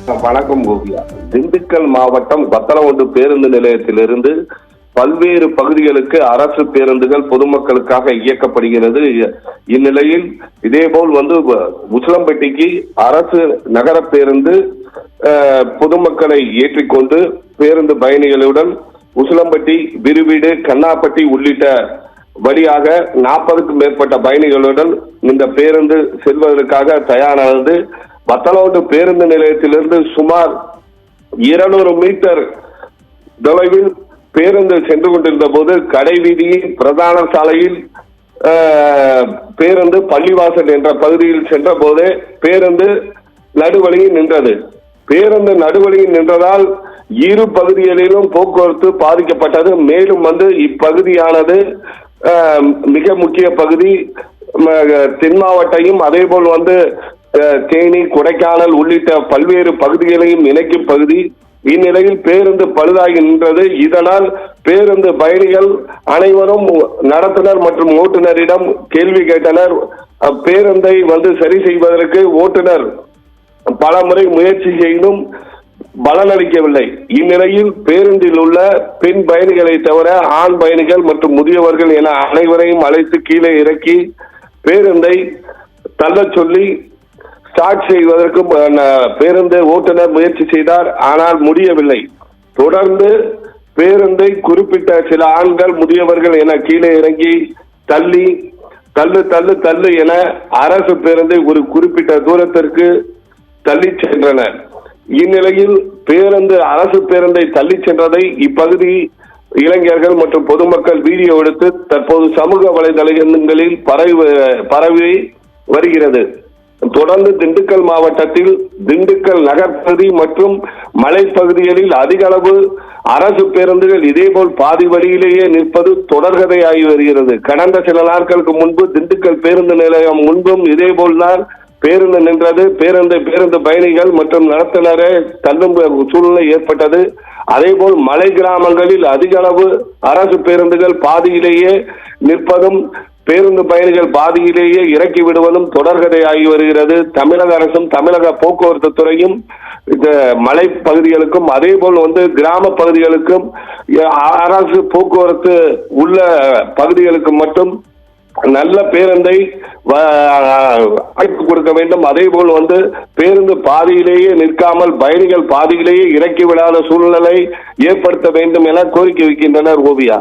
வணக்கம் கோபியா. திண்டுக்கல் மாவட்டம் வத்தலகுண்டு பேருந்து நிலையத்திலிருந்து பல்வேறு பகுதிகளுக்கு அரசு பேருந்துகள் பொதுமக்களுக்காக இயக்கப்படுகிறது. இந்நிலையில் இதேபோல் உசிலம்பட்டிக்கு அரசு நகர பேருந்து பொதுமக்களை ஏற்றிக்கொண்டு பேருந்து பயணிகளுடன் உசிலம்பட்டி, விருவீடு, கண்ணாப்பட்டி உள்ளிட்ட வழியாக 40க்கும் மேற்பட்ட பயணிகளுடன் இந்த பேருந்து செல்வதற்காக தயாரானது. வத்தலகுண்டு பேருந்து நிலையத்திலிருந்து சுமார் 200 மீட்டர் தொலைவில் பேருந்து சென்று கொண்டிருந்த போது கடைவீதியில் பிரதான சாலையில் பேருந்து பள்ளிவாசல் என்ற பகுதியில் சென்ற போது பேருந்து நடுவழியில் நின்றது. பேருந்து நடுவழியில் நின்றதால் இரு பகுதிகளிலும் போக்குவரத்து பாதிக்கப்பட்டது. மேலும் இப்பகுதியானது மிக முக்கிய பகுதி. தென் மாவட்டையும் அதே போல் தேனி, கொடைக்கானல் உள்ளிட்ட பல்வேறு பகுதிகளையும் இணைக்கும் பகுதி. இந்நிலையில் பேருந்து பழுதாகி நின்றது. இதனால் பேருந்து பயணிகள் அனைவரும் நடத்துனர் மற்றும் ஓட்டுநரிடம் கேள்வி கேட்டனர். பேருந்தை சரி செய்வதற்கு ஓட்டுநர் பல முறை முயற்சி செய்தும் பலனளிக்கவில்லை. இந்நிலையில் பேருந்தில் உள்ள பெண் பயணிகளை தவிர ஆண் பயணிகள் மற்றும் முதியவர்கள் என அனைவரையும் அழைத்து கீழே இறக்கி பேருந்தை தள்ள சொல்லி ஸ்டார்ட் செய்வதற்கு பேருந்து ஓட்டுநர் முயற்சி செய்தார். ஆனால் முடியவில்லை. தொடர்ந்து பேருந்தை குறிப்பிட்ட சில ஆண்கள், முதியவர்கள் என கீழே இறங்கி தள்ளி தள்ளு தள்ளு தள்ளு என அரசு பேருந்தை ஒரு குறிப்பிட்ட தூரத்திற்கு தள்ளி சென்றனர். இந்நிலையில் அரசு பேருந்தை தள்ளி சென்றதை இப்பகுதி இளைஞர்கள் மற்றும் பொதுமக்கள் வீடியோ எடுத்து தற்போது சமூக வலைதளங்களில் பரவி வருகிறது. தொடர்ந்து திண்டுக்கல் மாவட்டத்தில் திண்டுக்கல் நகர்பகுதி மற்றும் மலைப்பகுதிகளில் அதிக அளவு அரசு பேருந்துகள் இதேபோல் பாதி வழியிலேயே நிற்பது தொடர்கதையாகி வருகிறது. கடந்த சில நாட்களுக்கு முன்பு திண்டுக்கல் பேருந்து நிலையம் முன்பும் இதேபோல்தான் பேருந்து நின்றது. பேருந்து பயணிகள் மற்றும் நடத்துனரை தள்ளும் சூழ்நிலை ஏற்பட்டது. அதேபோல் மலை கிராமங்களில் அதிக அளவு அரசு பேருந்துகள் பாதியிலேயே நிற்பதும் பேருந்து பயணிகள் பாதியிலேயே இறக்கி விடுவதும் தொடர்கதையாகி வருகிறது. தமிழக அரசும் தமிழக போக்குவரத்து துறையும் இந்த மலை பகுதிகளுக்கும் அதே போல் கிராம பகுதிகளுக்கும் அரசு போக்குவரத்து உள்ள பகுதிகளுக்கு மட்டும் நல்ல பேருந்தை வாய்ப்பு கொடுக்க வேண்டும். அதே போல் பேருந்து பாதியிலேயே நிற்காமல் பயணிகள் பாதியிலேயே இறக்கி விடாத சூழ்நிலை ஏற்படுத்த வேண்டும் என கோரிக்கை வைக்கின்றனர். ஓவியா.